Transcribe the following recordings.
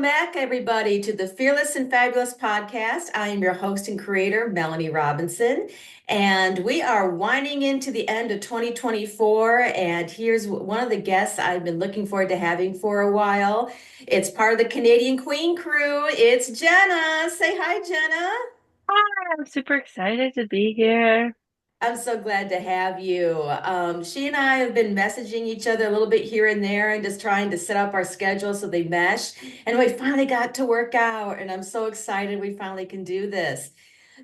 Welcome back, everybody, to the Fearless and Fabulous podcast. I am your host and creator, Melanie Robinson, and we are winding into the end of 2024. And here's one of the guests I've been looking forward to having for a while. It's part of the Canadian Queen crew. It's Jenna. Say hi, Jenna. I'm super excited to be here. I'm so glad to have you. She and I have been messaging each other a little bit here and there and just trying to set up our schedules so they mesh. And we finally got to work out, and I'm so excited we finally can do this.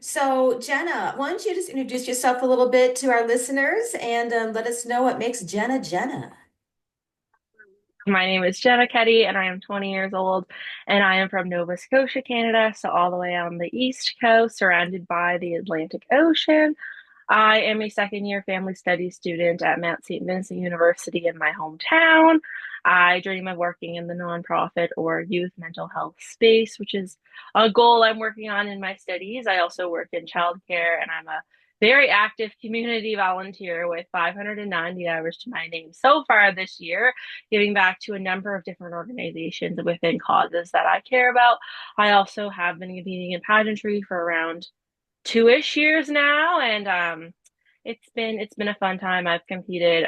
So, Jenna, why don't you just introduce yourself a little bit to our listeners and let us know what makes Jenna Jenna? My name is Jenna Kedy, and I am 20 years old, and I am from Nova Scotia, Canada, so all the way on the East Coast, surrounded by the Atlantic Ocean. I am a second year family studies student at Mount St. Vincent University in my hometown. I dream of working in the nonprofit or youth mental health space, which is a goal I'm working on in my studies. I also work in childcare, and I'm a very active community volunteer with 590 hours to my name so far this year, giving back to a number of different organizations within causes that I care about. I also have been competing in pageantry for around two-ish years now, and it's been a fun time. I've competed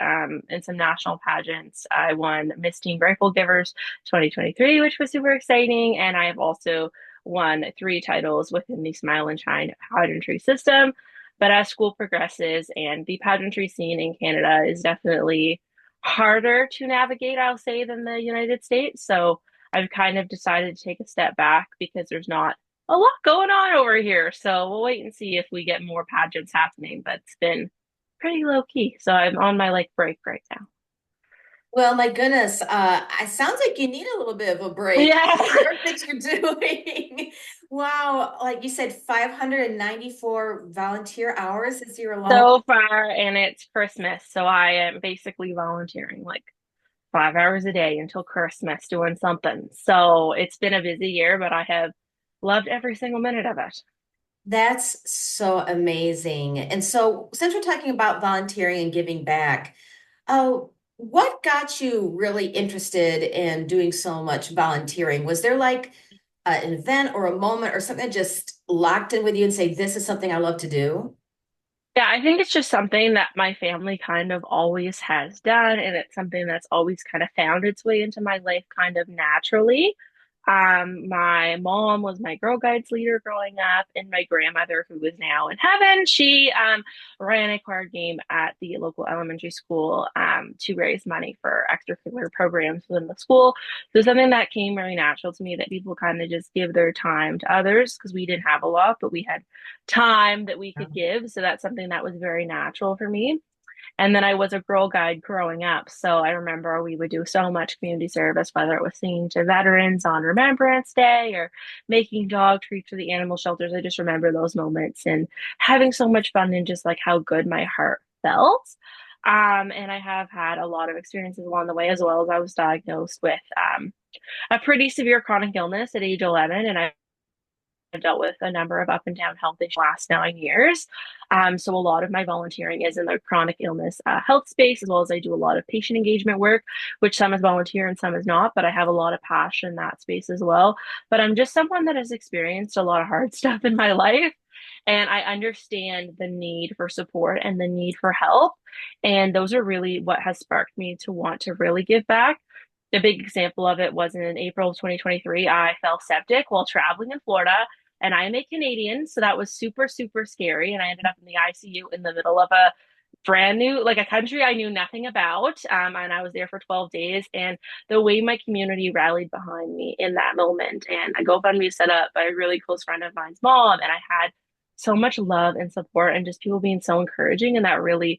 in some national pageants. I won Miss Teen Grateful Givers 2023, which was super exciting, and I have also won three titles within the Smile and Shine pageantry system. But as school progresses and the pageantry scene in Canada is definitely harder to navigate, I'll say, than the United States. So I've kind of decided to take a step back because there's not a lot going on over here. So we'll wait and see if we get more pageants happening, but it's been pretty low key. So I'm on my like break right now. Well, my goodness, it sounds like you need a little bit of a break Yeah. from the work that you're doing. Wow, like you said, 594 volunteer hours is your long. So far, and it's Christmas. So I am basically volunteering like 5 hours a day until Christmas doing something. So it's been a busy year, but I have loved every single minute of it. That's so amazing. And so, since we're talking about volunteering and giving back, what got you really interested in doing so much volunteering? Was there like an event or a moment or something that just locked in with you and say, this is something I love to do? Yeah, I think it's just something that my family kind of always has done, and it's something that's always kind of found its way into my life kind of naturally. My mom was my Girl Guides leader growing up, and my grandmother, who is now in heaven, she ran a card game at the local elementary school to raise money for extracurricular programs within the school. So something that came very natural to me that people kind of just give their time to others because we didn't have a lot, but we had time that we could give. So that's something that was very natural for me. And then I was a Girl Guide growing up. So I remember we would do so much community service, whether it was singing to veterans on Remembrance Day or making dog treats for the animal shelters. I just remember those moments and having so much fun and just like how good my heart felt. And I have had a lot of experiences along the way, as well as I was diagnosed with a pretty severe chronic illness at age 11. And I've dealt with a number of up and down health issues the last 9 years. So a lot of my volunteering is in the chronic illness health space, as well as I do a lot of patient engagement work, which some is volunteer and some is not, but I have a lot of passion in that space as well. But I'm just someone that has experienced a lot of hard stuff in my life. And I understand the need for support and the need for help. And those are really what has sparked me to want to really give back. A big example of it was in April of 2023. I fell septic while traveling in Florida, and I am a Canadian, so that was super, super scary. And I ended up in the ICU in the middle of a brand new, like a country I knew nothing about. And I was there for 12 days. And the way my community rallied behind me in that moment, and a GoFundMe set up by a really close friend of mine's mom, and I had so much love and support, and just people being so encouraging, and that really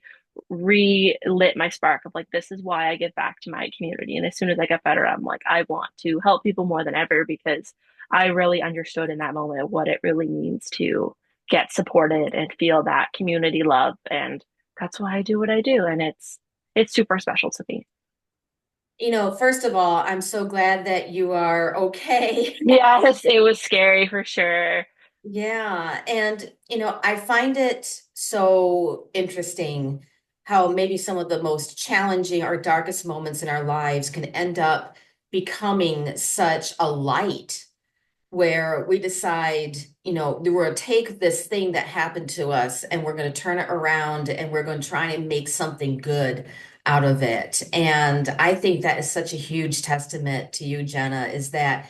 relit my spark of like this is why I give back to my community. And as soon as I get better, I'm like I want to help people more than ever because I really understood in that moment what it really means to get supported and feel that community love. And that's why I do what I do. And it's super special to me. First of all, I'm so glad that you are okay. Yes, it was scary for sure. Yeah. And, I find it so interesting how maybe some of the most challenging or darkest moments in our lives can end up becoming such a light where we decide, we're going to take this thing that happened to us and we're going to turn it around and we're going to try and make something good out of it. And I think that is such a huge testament to you, Jenna, is that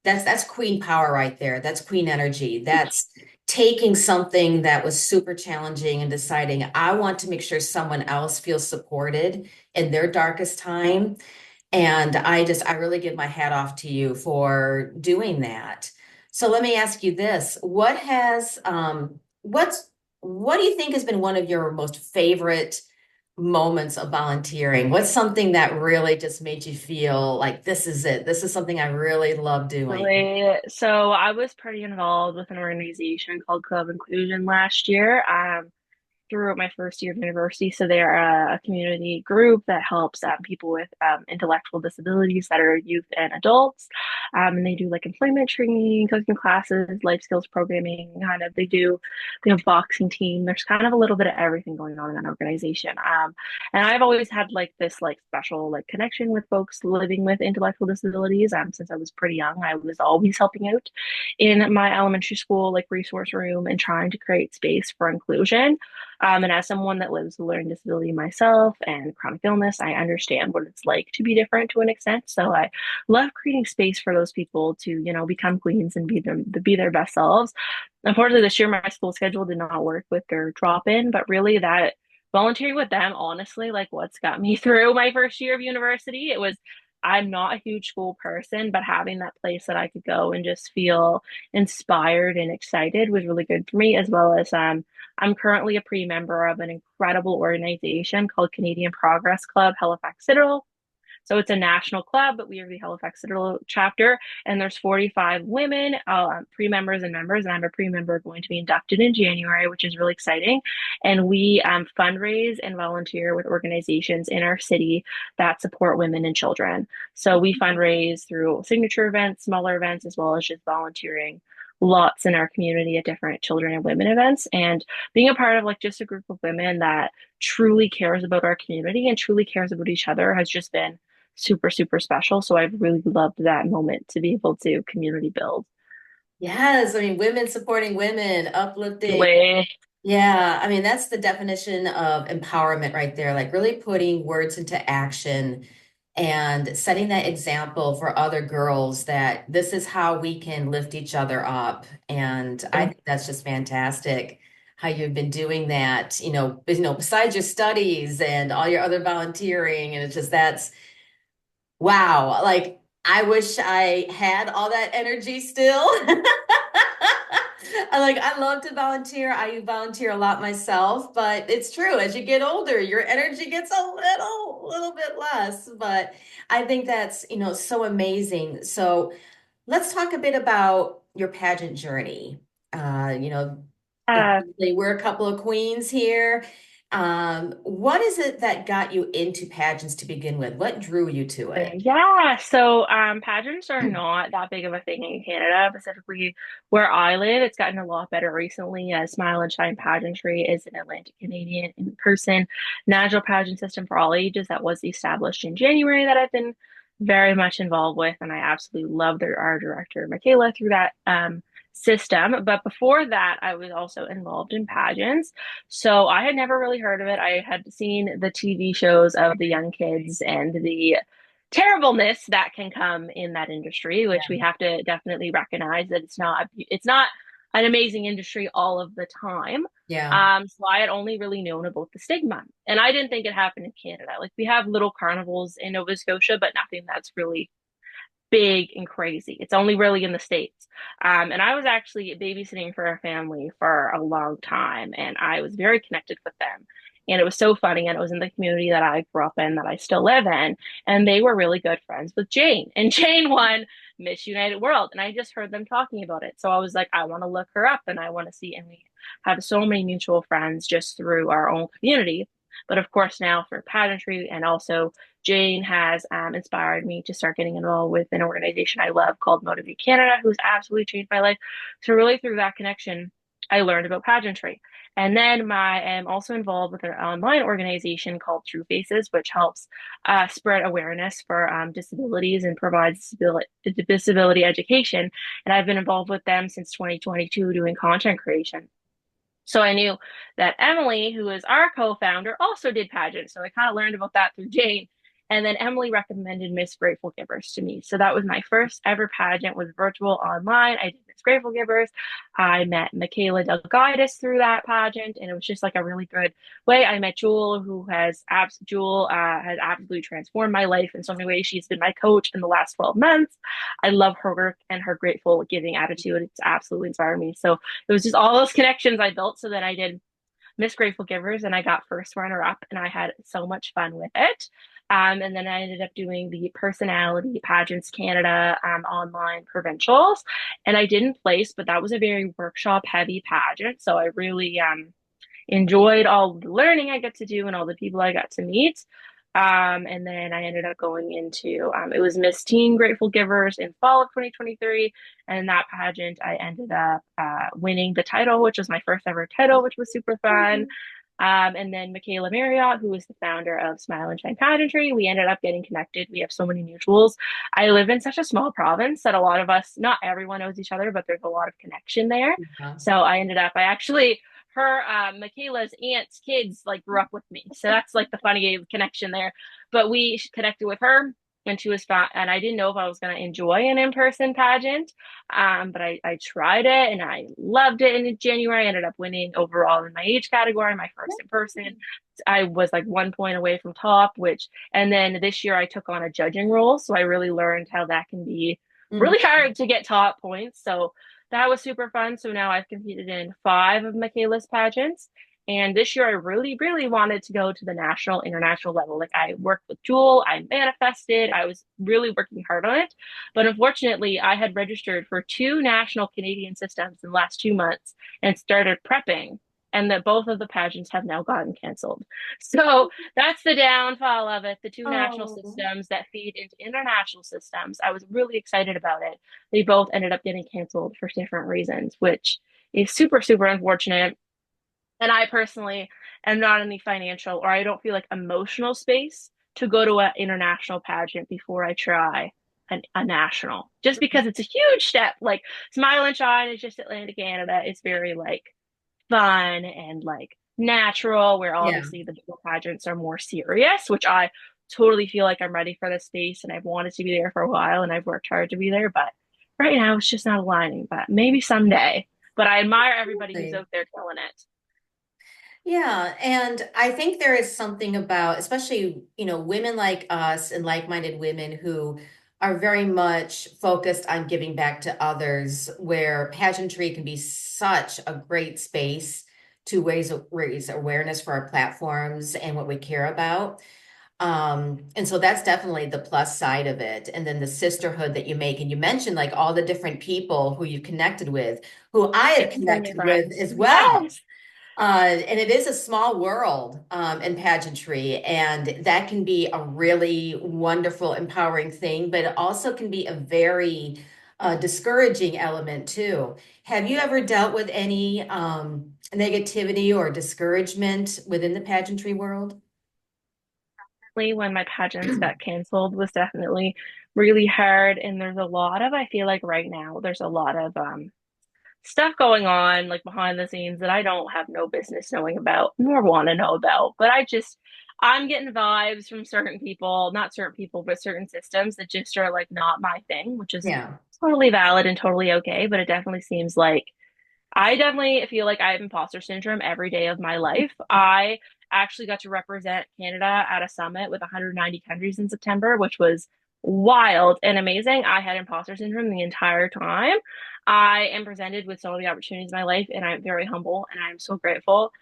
that's queen power right there. That's queen energy. That's taking something that was super challenging and deciding, I want to make sure someone else feels supported in their darkest time. And I really give my hat off to you for doing that. So let me ask you this. What do you think has been one of your most favorite moments of volunteering? What's something that really just made you feel like this is it? This is something I really love doing. Really. So I was pretty involved with an organization called Club Inclusion last year. Throughout my first year of university. So they're a community group that helps people with intellectual disabilities that are youth and adults. And they do like employment training, cooking classes, life skills programming. They have boxing team. There's kind of a little bit of everything going on in that organization. And I've always had like this like special like connection with folks living with intellectual disabilities. Since I was pretty young, I was always helping out in my elementary school like resource room and trying to create space for inclusion. And as someone that lives with a learning disability myself and chronic illness, I understand what it's like to be different to an extent. So I love creating space for those people to, become queens and be their best selves. Unfortunately, this year my school schedule did not work with their drop in, but really that volunteering with them, honestly, like what's got me through my first year of university, it was. I'm not a huge school person, but having that place that I could go and just feel inspired and excited was really good for me, as well as I'm currently a pre-member of an incredible organization called Canadian Progress Club Halifax Citadel. So it's a national club, but we are the Halifax Citadel chapter, and there's 45 women, pre-members and members, and I'm a pre-member going to be inducted in January, which is really exciting. And we fundraise and volunteer with organizations in our city that support women and children. So we fundraise through signature events, smaller events, as well as just volunteering lots in our community at different children and women events. And being a part of like just a group of women that truly cares about our community and truly cares about each other has just been super, super special. So I've really loved that moment to be able to community build. Yes, I mean, women supporting women, uplifting. Way. Yeah, I mean, that's the definition of empowerment right there, like really putting words into action and setting that example for other girls that this is how we can lift each other up. And I think that's just fantastic how you've been doing that, besides your studies and all your other volunteering. And it's just wow. Like I wish I had all that energy still. I love to volunteer. I volunteer a lot myself, but it's true. As you get older, your energy gets a little bit less. But I think that's, so amazing. So let's talk a bit about your pageant journey. Uh, We're a couple of queens here. What is it that got you into pageants to begin with? What drew you to it? yeah, so pageants are not that big of a thing in Canada, specifically where I live. It's gotten a lot better recently as Smile and Shine Pageantry is an Atlantic Canadian in-person national pageant system for all ages that was established in January that I've been very much involved with, and I absolutely love our director, Michaela, through that system. But before that, I was also involved in pageants. So I had never really heard of it. I had seen the TV shows of the young kids and the terribleness that can come in that industry, which we have to definitely recognize that it's not an amazing industry all of the time. Yeah. So I had only really known about the stigma, and I didn't think it happened in Canada. Like we have little carnivals in Nova Scotia, but nothing that's really big and crazy. It's only really in the States. And I was actually babysitting for a family for a long time, and I was very connected with them. And it was so funny. And it was in the community that I grew up in, that I still live in. And they were really good friends with Jane. And Jane won Miss United World. And I just heard them talking about it. So I was like, I want to look her up and I want to see. And we have so many mutual friends just through our own community. But of course, now for pageantry and also Jane has inspired me to start getting involved with an organization I love called Motivate Canada, who's absolutely changed my life. So really through that connection, I learned about pageantry. And then I am also involved with an online organization called True Faces, which helps spread awareness for disabilities and provides disability education. And I've been involved with them since 2022 doing content creation. So I knew that Emily, who is our co-founder, also did pageants. So I kind of learned about that through Jane. And then Emily recommended Miss Grateful Givers to me. So that was my first ever pageant, was virtual online. I did Miss Grateful Givers. I met Michaela Delgaitis through that pageant, and it was just like a really good way. I met Jewel, who has absolutely transformed my life in so many ways. She's been my coach in the last 12 months. I love her work and her grateful giving attitude. It's absolutely inspired me. So it was just all those connections I built. So then I did Miss Grateful Givers and I got first runner up and I had so much fun with it. And then I ended up doing the Personality Pageants Canada online provincials. And I didn't place, but that was a very workshop heavy pageant. So I really enjoyed all the learning I got to do and all the people I got to meet. And then I ended up going into it was Miss Teen Grateful Givers in fall of 2023. And in that pageant, I ended up winning the title, which was my first ever title, which was super fun. And then Michaela Marriott, who is the founder of Smile and Shine Pageantry, we ended up getting connected. We have so many mutuals. I live in such a small province that a lot of us, not everyone knows each other, but there's a lot of connection there. Yeah. So I actually, her, Michaela's aunt's kids like grew up with me. So that's like the funny connection there. But we connected with her and she was fun. And I didn't know if I was going to enjoy an in-person pageant. But I tried it and I loved it. And in January, I ended up winning overall in my age category, my first in person. I was like 1 point away from top, and then this year I took on a judging role. So I really learned how that can be Mhm. really hard to get top points. So that was super fun. So now I've competed in 5 of Michaela's pageants. And this year I really, really wanted to go to the national, international level. Like I worked with Jewel, I manifested, I was really working hard on it. But unfortunately, I had registered for 2 national Canadian systems in the last 2 months and started prepping. And that both of the pageants have now gotten canceled. So that's the downfall of it. The 2 national Oh, systems that feed into international systems. I was really excited about it. They both ended up getting canceled for different reasons, which is super, super unfortunate. And I personally am not in the financial or I don't feel like emotional space to go to an international pageant before I try a national, just because it's a huge step. Like Smile and Shine is just Atlantic Canada. It's very like fun and like natural, where yeah. obviously the bigger pageants are more serious, which I totally feel like I'm ready for this space and I've wanted to be there for a while and I've worked hard to be there. But right now it's just not aligning, but maybe someday. But I admire everybody who's Absolutely. out there killing it. Yeah, and I think there is something about, especially, women like us and like-minded women who are very much focused on giving back to others, where pageantry can be such a great space to raise awareness for our platforms and what we care about. And so that's definitely the plus side of it. And then the sisterhood that you make. And you mentioned like all the different people who you connected with, who I have It's so many connected with friends. as well. Yes. And it is a small world in pageantry, and that can be a really wonderful, empowering thing, but it also can be a very discouraging element too. Have you ever dealt with any negativity or discouragement within the pageantry world? When my pageants got canceled was definitely really hard. And there's a lot of, I feel like right now, there's a lot of stuff going on like behind the scenes that I don't have no business knowing about nor want to know about. But I'm getting vibes from certain people, not certain people, but certain systems that just are like not my thing, which is Yeah. totally valid and totally okay. But it definitely seems like I definitely feel like I have imposter syndrome every day of my life. I actually got to represent Canada at a summit with 190 countries in September, which was wild and amazing. I had imposter syndrome the entire time. I am presented with so many opportunities in my life, and I'm very humble and I'm so grateful.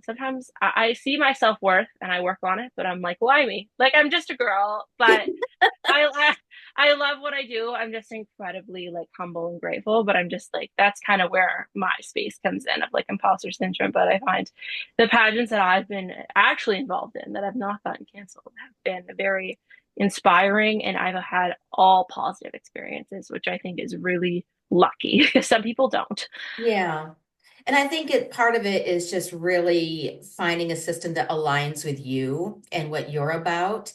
Sometimes I see my self worth and I work on it, but I'm like, why me? Like, I'm just a girl, but I I love what I do. I'm just incredibly like humble and grateful, but I'm just like that's kind of where my space comes in of like imposter syndrome. But I find the pageants that I've been actually involved in that have not gotten canceled have been very inspiring, and I've had all positive experiences, which I think is really lucky because some people don't. Yeah. And I think part of it is just really finding a system that aligns with you and what you're about.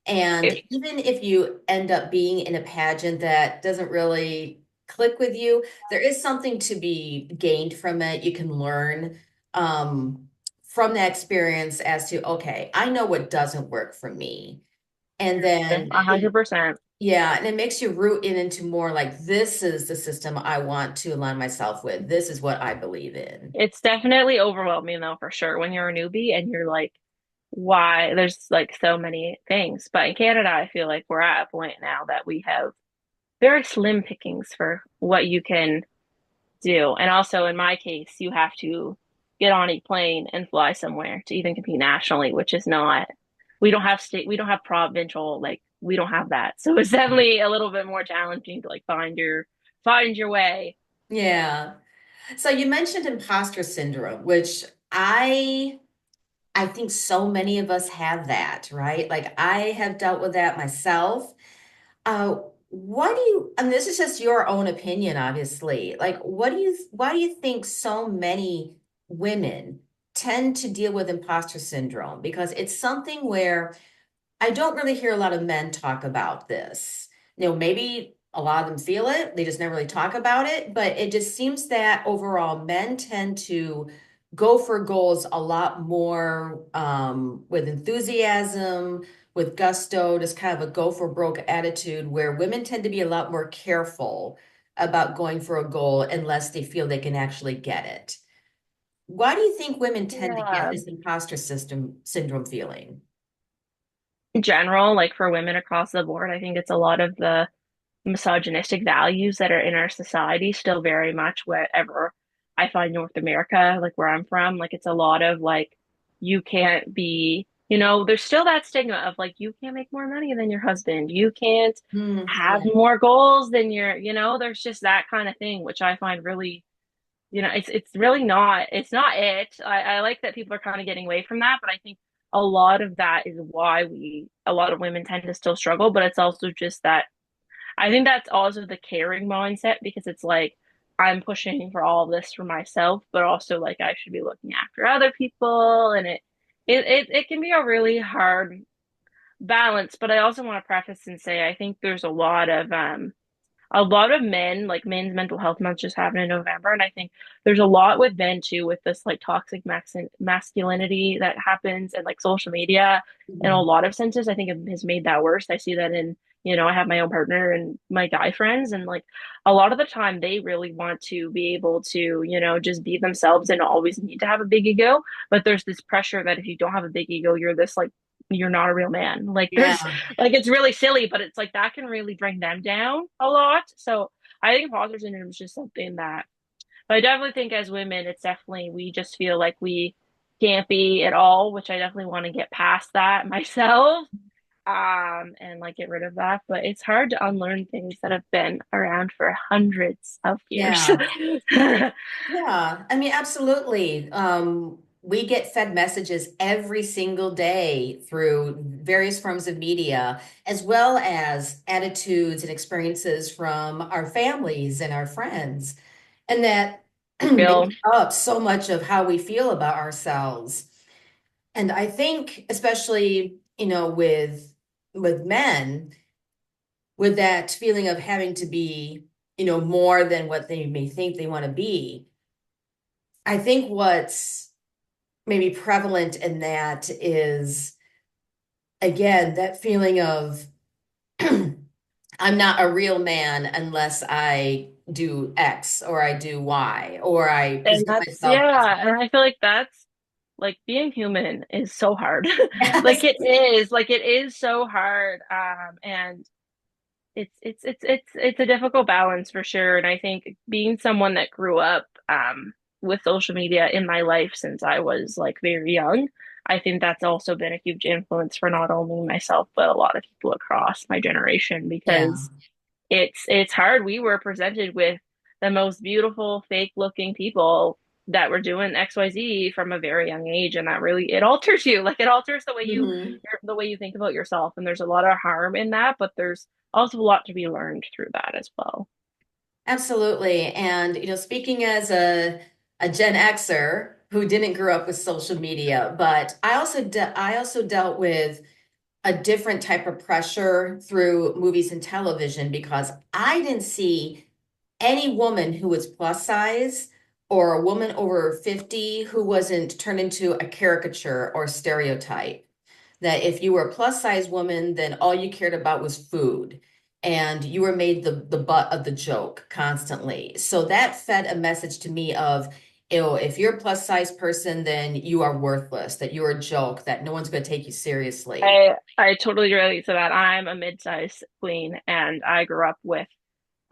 And If even if you end up being in a pageant that doesn't really click with you, there is something to be gained from it. You can learn from that experience as to, okay, I know what doesn't work for me. And then, 100%. yeah, and it makes you root in into more like, this is the system I want to align myself with. This is what I believe in. It's definitely overwhelming though, for sure, when you're a newbie and you're like, why? There's like so many things. But in Canada, I feel like we're at a point now that we have very slim pickings for what you can do. And also in my case, you have to get on a plane and fly somewhere to even compete nationally, which is not, we don't have provincial, like we don't have that. So it's definitely a little bit more challenging to like find your way. Yeah. So you mentioned imposter syndrome, which I think so many of us have that, right? Like I have dealt with that myself. What do you, and this is just your own opinion, obviously. Like, why do you think so many women tend to deal with imposter syndrome? Because it's something where I don't really hear a lot of men talk about this. Maybe a lot of them feel it, they just never really talk about it, but it just seems that overall men tend to go for goals a lot more with enthusiasm, with gusto, just kind of a go for broke attitude, where women tend to be a lot more careful about going for a goal unless they feel they can actually get it. Why do you think women tend to get Yeah. this imposter system syndrome feeling? In general, like for women across the board, I think it's a lot of the misogynistic values that are in our society still very much wherever I find North America, like where I'm from, like it's a lot of like you can't be, there's still that stigma of like you can't make more money than your husband. You can't have Yeah. more goals than there's just that kind of thing, which I find really, it's really not, it's not it. I like that people are kind of getting away from that, but I think a lot of that is why a lot of women tend to still struggle, but it's also just that I think that's also the caring mindset because it's like I'm pushing for all of this for myself, but also like I should be looking after other people, and it can be a really hard balance. But I also want to preface and say I think there's a lot of men, like men's mental health month just happened in November, and I think there's a lot with men too, with this like toxic masculinity that happens and like social media in a Mhm. lot of senses. I think it has made that worse. I see that in, I have my own partner and my guy friends, and like a lot of the time they really want to be able to, just be themselves and not always need to have a big ego. But there's this pressure that if you don't have a big ego, you're this like, you're not a real man. Like there's Yeah. like it's really silly, but it's like that can really bring them down a lot. So I think imposter syndrome is just something that, but I definitely think as women, it's definitely, we just feel like we can't be at all, which I definitely want to get past that myself, and like get rid of that. But it's hard to unlearn things that have been around for hundreds of years. Yeah. Yeah. I mean, absolutely. We get fed messages every single day through various forms of media, as well as attitudes and experiences from our families and our friends. And that makes Feel up so much of how we feel about ourselves. And I think, especially, with men, with that feeling of having to be, more than what they may think they want to be. I think what's maybe prevalent in that is, again, that feeling of I'm not a real man unless I do X or I do Y or I And present that's, myself as yeah. And I feel like that's like being human is so hard. yes. Like it is so hard. And it's a difficult balance for sure. And I think being someone that grew up, with social media in my life since I was like very young, I think that's also been a huge influence for not only myself, but a lot of people across my generation Yeah. because it's hard. We were presented with the most beautiful, fake looking people that were doing XYZ from a very young age, and that really it alters you. Like it alters Mhm. the way you think about yourself. And there's a lot of harm in that, but there's also a lot to be learned through that as well. Absolutely. And, speaking as a Gen Xer who didn't grow up with social media, but I also dealt with a different type of pressure through movies and television because I didn't see any woman who was plus size or a woman over 50 who wasn't turned into a caricature or stereotype. That if you were a plus size woman, then all you cared about was food. And you were made the butt of the joke constantly. So that fed a message to me of, ew, if you're a plus size person, then you are worthless, that you're a joke, that no one's going to take you seriously. I totally relate to that. I'm a mid-sized queen, and I grew up with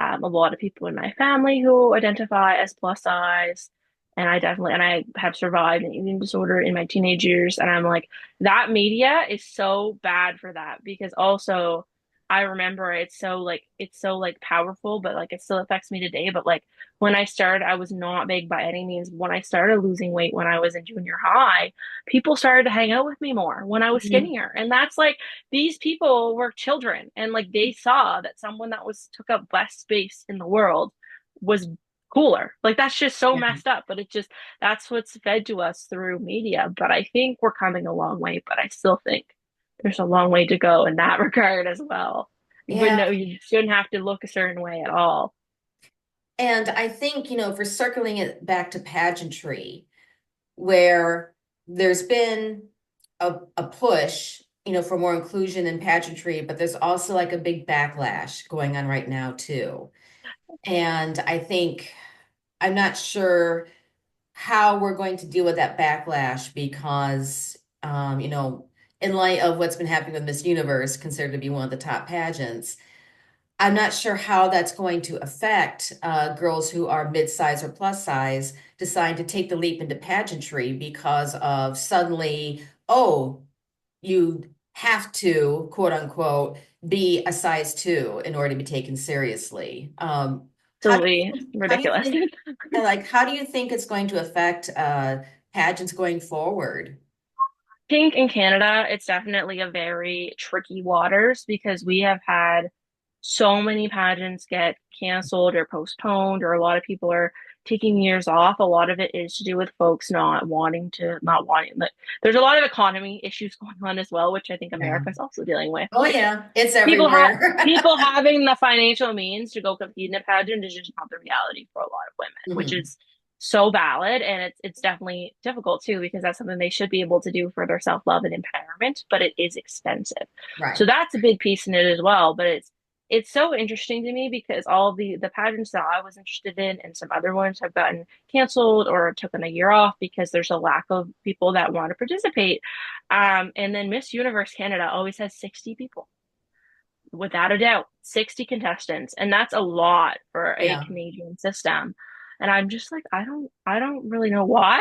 a lot of people in my family who identify as plus size. And I have survived an eating disorder in my teenage years. And I'm like, that media is so bad for that because also I remember it's so like powerful, but like it still affects me today. But like when I started, I was not big by any means. When I started losing weight when I was in junior high, people started to hang out with me more when I was Mhm. skinnier. And that's like these people were children and like they saw that someone that was took up less space in the world was cooler. Like that's just so Yeah. messed up, but it just that's what's fed to us through media. But I think we're coming a long way, but I still think there's a long way to go in that regard as well. But Yeah. no, you shouldn't have to look a certain way at all. And I think, if we're circling it back to pageantry, where there's been a push, for more inclusion in pageantry, but there's also like a big backlash going on right now too. And I think I'm not sure how we're going to deal with that backlash because, in light of what's been happening with Miss Universe, considered to be one of the top pageants, I'm not sure how that's going to affect girls who are mid-size or plus size decide to take the leap into pageantry because of suddenly, oh, you have to, quote unquote, be a size two in order to be taken seriously. Absolutely How do you ridiculous. think, how do you think it's going to affect pageants going forward? Think in Canada, it's definitely a very tricky waters because we have had so many pageants get canceled or postponed, or a lot of people are taking years off. A lot of it is to do with folks not wanting that. There's a lot of economy issues going on as well, which I think Yeah. America's also dealing with. Oh yeah, it's People have everywhere. people having the financial means to go compete in a pageant is just not the reality for a lot of women, which Mhm. is so valid, and it's definitely difficult too because that's something they should be able to do for their self-love and empowerment, but it is expensive. So Right. that's a big piece in it as well. But it's so interesting to me because all of the pageants that I was interested in and some other ones have gotten canceled or taken a year off because there's a lack of people that want to participate. And then Miss Universe Canada always has 60 people, without a doubt, 60 contestants, and that's a lot for a Yeah. Canadian system. And I'm just like, I don't really know why.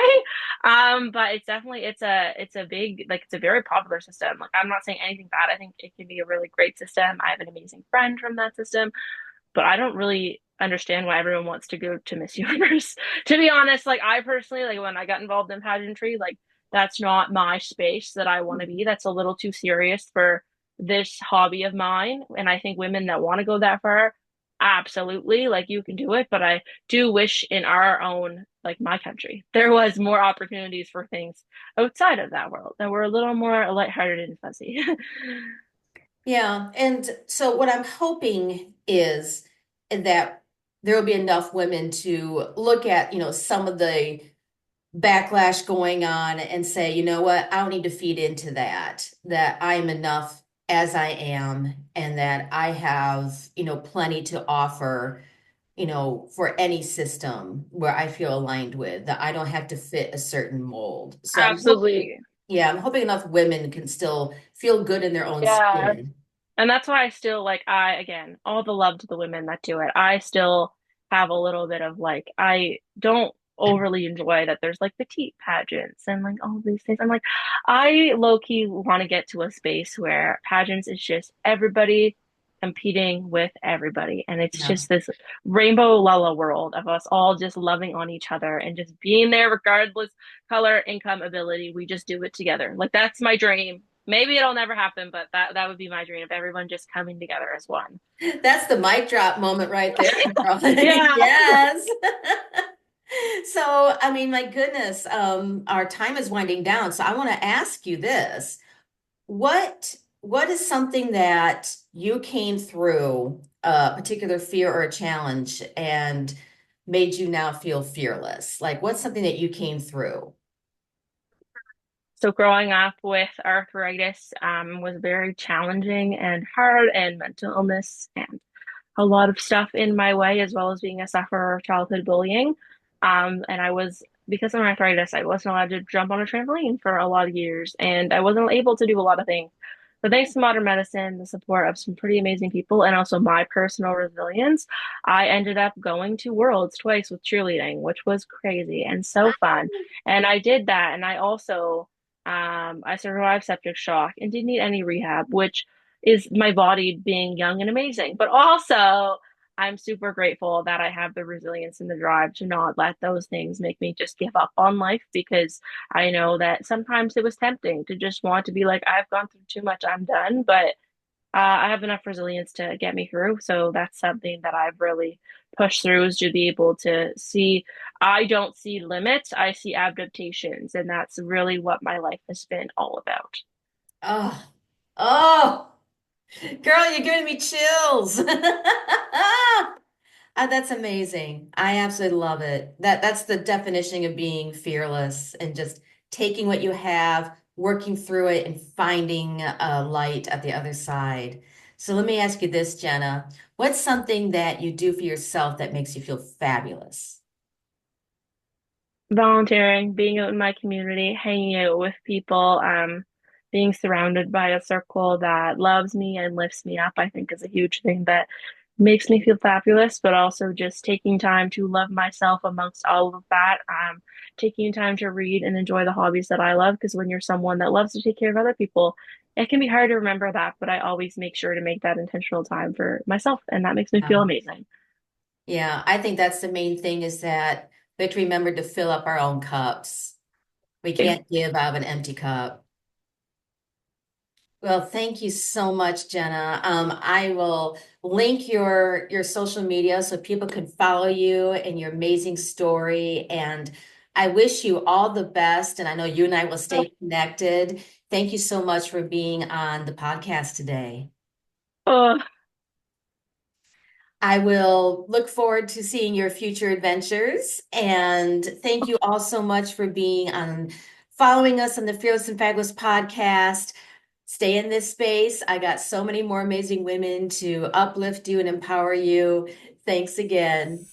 But it's definitely it's a big, like it's a very popular system. Like I'm not saying anything bad. I think it can be a really great system. I have an amazing friend from that system, but I don't really understand why everyone wants to go to Miss Universe. To be honest, like I personally, like when I got involved in pageantry, like that's not my space that I want to be. That's a little too serious for this hobby of mine. And I think women that want to go that far, absolutely, like you can do it. But I do wish in our own, like my country, there was more opportunities for things outside of that world that were a little more lighthearted and fuzzy. Yeah. And so what I'm hoping is that there will be enough women to look at, some of the backlash going on and say, you know what, I don't need to feed into that, that I am enough as I am, and that I have, plenty to offer, for any system where I feel aligned with, that I don't have to fit a certain mold. So I'm hoping, Absolutely. yeah, I'm hoping enough women can still feel good in their own Yeah. skin. And that's why I still like again, all the love to the women that do it. I still have a little bit of like I don't overly enjoy that there's like petite pageants and like all these things. I'm like, I low key want to get to a space where pageants is just everybody competing with everybody. And it's Yeah. just this rainbow Lala world of us all just loving on each other and just being there regardless color, income, ability. We just do it together. Like that's my dream. Maybe it'll never happen, but that would be my dream of everyone just coming together as one. That's the mic drop moment right there, girl. Yeah. Yes. So, I mean, my goodness, our time is winding down. So I want to ask you this. What is something that you came through a particular fear or a challenge and made you now feel fearless? Like what's something that you came through? So growing up with arthritis was very challenging and hard, and mental illness and a lot of stuff in my way, as well as being a sufferer of childhood bullying. And I was, because of my arthritis, I wasn't allowed to jump on a trampoline for a lot of years, and I wasn't able to do a lot of things. But thanks to modern medicine, the support of some pretty amazing people, and also my personal resilience, I ended up going to Worlds twice with cheerleading, which was crazy and so fun. And I did that, and I also, I survived septic shock and didn't need any rehab, which is my body being young and amazing. But also, I'm super grateful that I have the resilience and the drive to not let those things make me just give up on life, because I know that sometimes it was tempting to just want to be like, I've gone through too much, I'm done. But I have enough resilience to get me through. So that's something that I've really pushed through, is to be able to see, I don't see limits, I see adaptations. And that's really what my life has been all about. Oh, oh, girl, you're giving me chills. That's amazing. I absolutely love it. That's the definition of being fearless and just taking what you have, working through it, and finding a light at the other side. So let me ask you this, Jenna. What's something that you do for yourself that makes you feel fabulous? Volunteering, being out in my community, hanging out with people, being surrounded by a circle that loves me and lifts me up, I think is a huge thing that makes me feel fabulous, but also just taking time to love myself amongst all of that. Taking time to read and enjoy the hobbies that I love, because when you're someone that loves to take care of other people, it can be hard to remember that, but I always make sure to make that intentional time for myself, and that makes me feel amazing. Yeah, I think that's the main thing is that we have to remember to fill up our own cups. We can't give out of an empty cup. Well, thank you so much, Jenna. I will link your social media so people can follow you and your amazing story. And I wish you all the best. And I know you and I will stay connected. Thank you so much for being on the podcast today. Oh, I will look forward to seeing your future adventures. And thank you all so much for being on, following us on the Fearless and Fabulous podcast. Stay in this space. I got so many more amazing women to uplift you and empower you. Thanks again.